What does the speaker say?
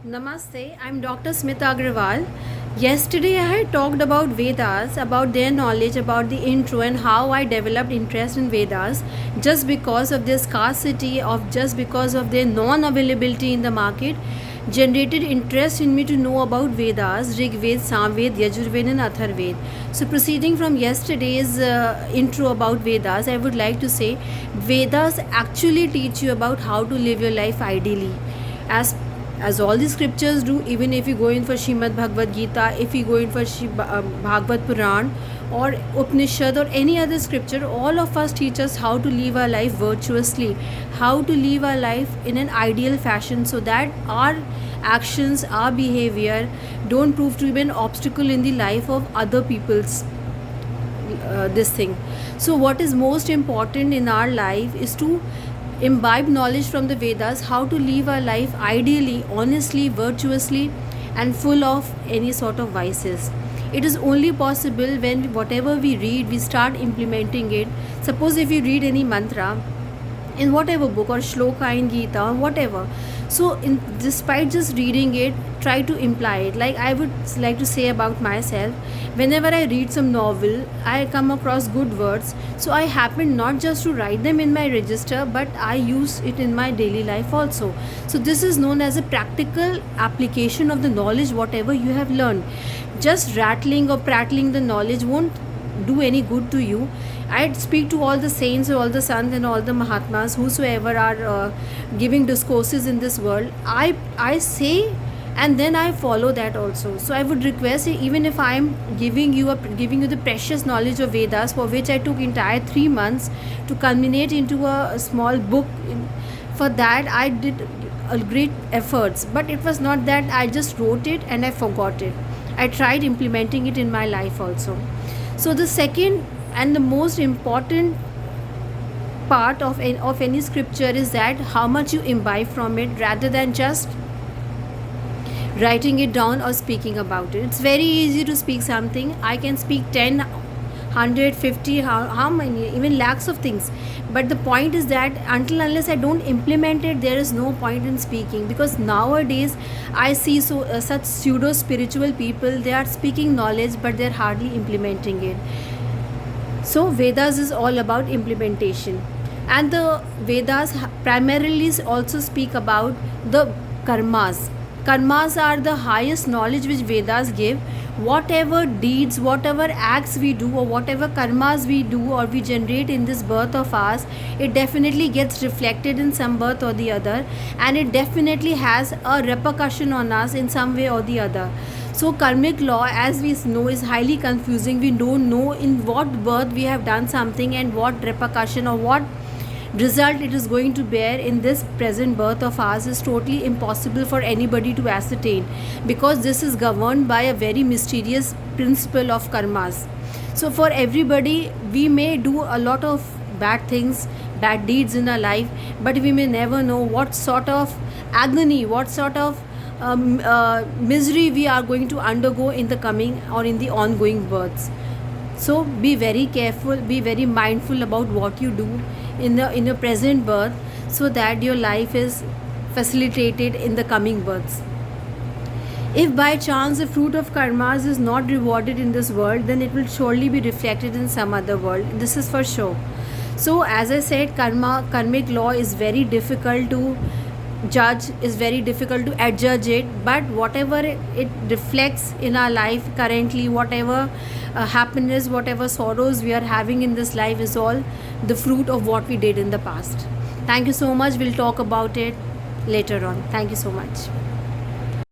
Namaste, I'm Dr. Smita Agrawal. Yesterday I had talked about Vedas, about their knowledge, about the intro and how I developed interest in Vedas just because of their scarcity, of just because of their non-availability in the market, generated interest in me to know about Vedas, Rig Ved, Samved, Yajurved and Atharved. So proceeding from yesterday's intro about Vedas, I would like to say Vedas actually teach you about how to live your life ideally. As as all the scriptures do, even if you go in for Shrimad Bhagavad Gita, if you go in for Bhagavad Puran or Upanishad or any other scripture, all of us teach us how to live our life virtuously, how to live our life in an ideal fashion so that our actions, our behavior don't prove to be an obstacle in the life of other people's this thing. So what is most important in our life is to imbibe knowledge from the Vedas, how to live our life ideally, honestly, virtuously, and full of any sort of vices. It is only possible when whatever we read, we start implementing it. Suppose if you read any mantra in whatever book or shloka in Gita or whatever, so despite just reading it, try to imply it. Like I would like to say about myself, whenever I read some novel, I come across good words, so I happen not just to write them in my register, but I use it in my daily life also. So this is known as a practical application of the knowledge whatever you have learned. Just rattling or prattling the knowledge won't do any good to you. I'd speak to all the saints, all the sons, and all the Mahatmas, whosoever are giving discourses in this world. I say, and then I follow that also. So I would request, even if I am giving you the precious knowledge of Vedas, for which I took entire 3 months to culminate into a small book. For that I did a great efforts, but it was not that I just wrote it and I forgot it. I tried implementing it in my life also. So the second and the most important part of any scripture is that how much you imbibe from it rather than just writing it down or speaking about it. It's very easy to speak something. I can speak 10, 150, how many, even lakhs of things. But the point is that unless I don't implement it, there is no point in speaking. Because nowadays I see such pseudo spiritual people, they are speaking knowledge but they're hardly implementing it. So Vedas is all about implementation, and the Vedas primarily also speak about the karmas. Karmas are the highest knowledge which Vedas give. Whatever deeds, whatever acts we do, or whatever karmas we do or we generate in this birth of ours, it definitely gets reflected in some birth or the other, and it definitely has a repercussion on us in some way or the other. So karmic law, as we know, is highly confusing. We don't know in what birth we have done something and what repercussion or what result it is going to bear in this present birth of ours is totally impossible for anybody to ascertain, because this is governed by a very mysterious principle of karmas. So for everybody, we may do a lot of bad things, bad deeds in our life, but we may never know what sort of agony, what sort of misery we are going to undergo in the coming or in the ongoing births. So be very careful, be very mindful about what you do in your present birth, so that your life is facilitated in the coming births. If by chance the fruit of karmas is not rewarded in this world, then it will surely be reflected in some other world. This is for sure. So as I said, karmic law is very difficult to judge, is very difficult to adjudge it, but whatever it reflects in our life currently, whatever happiness, whatever sorrows we are having in this life, is all the fruit of what we did in the past. Thank you so much. We'll talk about it later on. Thank you so much.